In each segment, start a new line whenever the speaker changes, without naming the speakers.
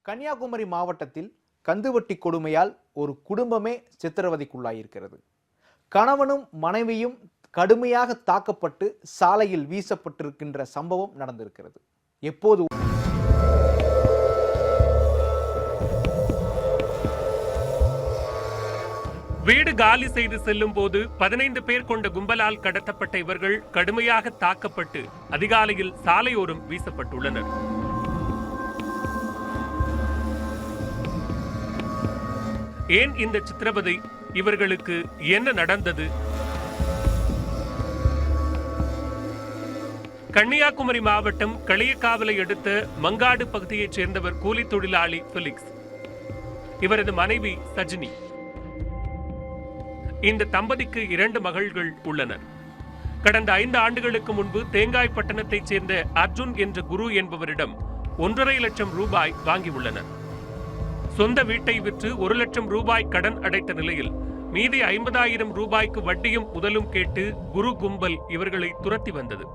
கன்னியாகுமரி மாவட்டத்தில் கந்துவட்டி கொடுமையால் ஒரு குடும்பமே சித்திரவதைக்குள்ளாயிருக்கிறது. கணவனும் மனைவியும் கடுமையாக தாக்கப்பட்டு சாலையில் வீசப்பட்டிருக்கின்ற சம்பவம் நடந்திருக்கிறது. எப்போது
வீடு காலி செய்து செல்லும் போது 15 பேர் கொண்ட கும்பலால் கடத்தப்பட்ட இவர்கள் கடுமையாக தாக்கப்பட்டு அதிகாலையில் சாலையோரம் வீசப்பட்டுள்ளனர். ஏன் இந்த சித்திரவதை? இவர்களுக்கு என்ன நடந்தது? கன்னியாகுமரி மாவட்டம் களியக்காவலை அடுத்த மங்காடு பகுதியைச் சேர்ந்தவர் கூலி தொழிலாளி பெலிக்ஸ். இவரது மனைவி சஜினி. இந்த தம்பதிக்கு 2 மகள்கள் உள்ளனர். கடந்த 5 ஆண்டுகளுக்கு முன்பு தேங்காய்பட்டணத்தைச் சேர்ந்த அர்ஜுன் என்ற குரு என்பவரிடம் 1.5 லட்சம் ரூபாய் வாங்கியுள்ளனர். சொந்த வீட்டை விற்று 1 லட்சம் ரூபாய் கடன் அடைத்த நிலையில் மீதி 50,000 ரூபாய்க்கு வட்டியும் முதலும் கேட்டு குரு கும்பல் இவர்களை துரத்தி வந்தது.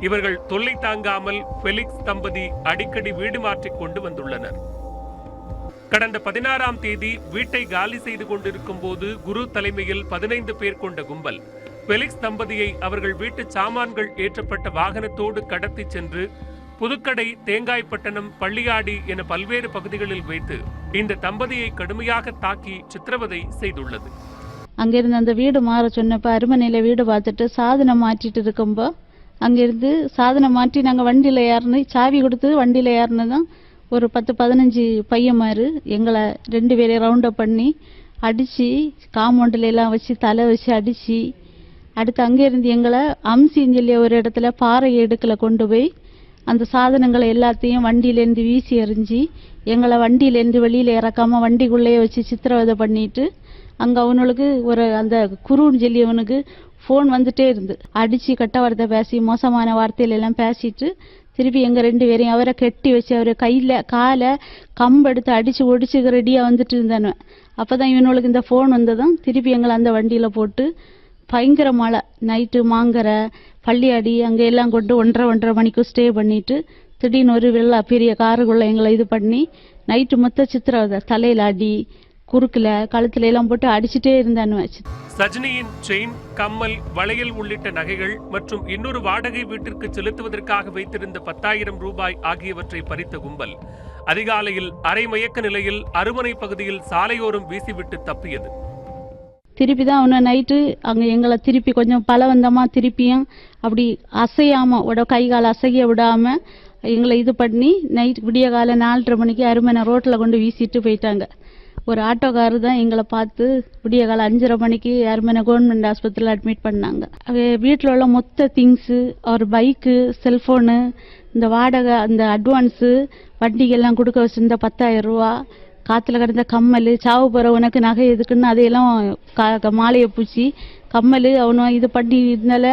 இவர்கள் தொல்லை தாங்காமல் பெலிக்ஸ் தம்பதி அடிக்கடி வீடு மாற்றிக் கொண்டு வந்துள்ளனர். கடந்த 16ஆம் தேதி வீட்டை காலி செய்து கொண்டிருக்கும் போது குரு தலைமையில் 15 பேர் கொண்ட கும்பல் பெலிக்ஸ் தம்பதியை அவர்கள் வீட்டு சாமான்கள் ஏற்றப்பட்ட வாகனத்தோடு கடத்தி சென்று புதுக்கடை, தேங்காய்பட்டணம், பள்ளியாடி என பல்வேறு பகுதிகளில் வைத்து இந்த தம்பதியை கடுமையாக தாக்கி சித்திரவதை செய்துள்ளது.
அங்கிருந்து அந்த வீடு மாற சொன்னப்ப அருமனையில வீடு பார்த்துட்டு சாதனை மாற்றிட்டு இருக்கும்போ அங்கிருந்து சாதனை மாற்றி நாங்கள் வண்டியில் ஏறினு சாவி கொடுத்து வண்டியில் ஏறினதும் ஒரு 10-15 பையன்மாரு எங்களை 2 பேரையும் ரவுண்டப் பண்ணி அடித்து காம்பவுண்டில் எல்லாம் வச்சு தலை வச்சு அடித்து அடுத்து அங்கேருந்து எங்களை அம்சின்னு சொல்லி ஒரு இடத்துல பாறை எடுக்கல கொண்டு போய் அந்த சாதனங்களை எல்லாத்தையும் வண்டியிலேருந்து வீசி எறிஞ்சி எங்களை வண்டியிலேருந்து வெளியில் இறக்காமல் வண்டிக்குள்ளேயே வச்சு சித்திரவதை பண்ணிட்டு அங்கே அவனுக்கு ஒரு அந்த குருன்னு சொல்லி அவனுக்கு ஃபோன் வந்துட்டே இருந்து அடித்து கட்ட வார்த்தை பேசி மோசமான வார்த்தையிலெல்லாம் பேசிட்டு திருப்பி எங்கள் 2 பேரையும் அவரை கெட்டி வச்சு அவரை கையில் காலை கம்பெடுத்து அடித்து ஒடிச்சுக்க ரெடியாக வந்துட்டு இருந்தானுவேன். அப்போ தான் இவனுக்கு இந்த ஃபோன் வந்ததும் திருப்பி எங்களை அந்த வண்டியில் போட்டு பயங்கர மழை நைட்டு மாங்கரை பள்ளியாடி அங்கே எல்லாம் கொண்டு 1.5 மணிக்கு ஸ்டே பண்ணிவிட்டு திடீர்னு ஒரு பெரிய காருக்குள்ளே எங்களை இது பண்ணி நைட்டு மொத்த சித்திரவதை தலையில் அடி குறுக்கில் கழுத்துல எல்லாம் போட்டு அடிச்சுட்டே இருந்தானுவேன்.
சஜினியின் செயின், கம்மல், வளையல் உள்ளிட்ட நகைகள் மற்றும் இன்னொரு வாடகை வீட்டிற்கு செலுத்துவதற்காக வைத்திருந்த 10,000 ரூபாய் ஆகியவற்றை பறித்த கும்பல் அதிகாலையில் அரை மயக்க நிலையில் அருமனை பகுதியில் சாலையோரம் வீசிவிட்டு தப்பியது.
திருப்பி தான் அவனை நைட்டு அங்கே எங்களை திருப்பி கொஞ்சம் பலவந்தமாக திருப்பியும் அப்படி அசையாமல் கை கால் அசைய விடாமல் எங்களை இது பண்ணி நைட்டு விடிய காலை 4:30 மணிக்கு அருமனை ரோட்டில் கொண்டு வீசிட்டு போயிட்டாங்க. ஒரு ஆட்டோக்காரர் தான் எங்களை பார்த்து விடிய காலை 5:30 மணிக்கு அருமனை கவர்மெண்ட் ஆஸ்பத்திரியில் அட்மிட் பண்ணாங்க. வீட்டில் உள்ள மொத்த திங்ஸு, ஒரு பைக்கு, செல்ஃபோனு, இந்த வாடகை, அந்த அட்வான்ஸு, வண்டிக்கெல்லாம் கொடுக்க வச்சுருந்த 10,000 ரூபா, காற்றுல கிடந்த கம்மல், சாவு போகிற உனக்கு நகை எதுக்குன்னு அதையெல்லாம் மாலையை பூச்சி கம்மல் அவனும் இது பண்ணி இருந்தால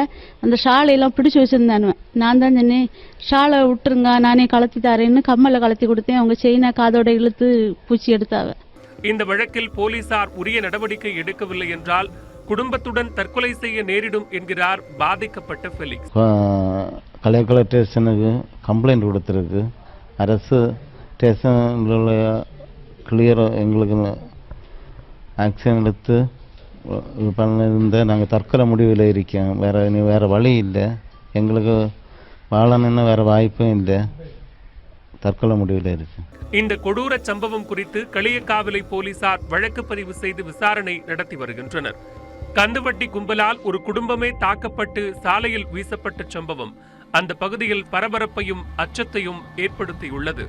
அந்த ஷாலையெல்லாம் பிடிச்சி வச்சுருந்தானுவேன். நான் தான் சொன்னேன், ஷாலை விட்டுருங்க நானே கலத்தி தரேன்னு கம்மலை கலத்தி கொடுத்தேன். அவங்க செயினை காதோட இழுத்து பூச்சி எடுத்தாவ.
இந்த வழக்கில் போலீசார் உரிய நடவடிக்கை எடுக்கவில்லை என்றால் குடும்பத்துடன் தற்கொலை செய்ய நேரிடும் என்கிறார் பாதிக்கப்பட்ட பெலிக்ஸ்.
கலைக்கலை ஸ்டேஷனுக்கு கம்ப்ளைண்ட் கொடுத்துருக்கு. அரசு ஸ்டேஷனில் கிளியர் எங்களுக்கு ஆக்ஷன் எடுத்து பண்ணிருந்த நாங்கள் தற்கொலை முடிவில் இருக்கோம். வேறு வழி இல்லை, எங்களுக்கு வாழணுன்னு வேறு வாய்ப்பும் இல்லை, தற்கொலை முடிவில் இருக்கு.
இந்த கொடூர சம்பவம் குறித்து களியக்காவலை போலீசார் வழக்கு பதிவு செய்து விசாரணை நடத்தி வருகின்றனர். கந்துவட்டி கும்பலால் ஒரு குடும்பமே தாக்கப்பட்டு சாலையில் வீசப்பட்ட சம்பவம் அந்த பகுதியில் பரபரப்பையும் அச்சத்தையும் ஏற்படுத்தியுள்ளது.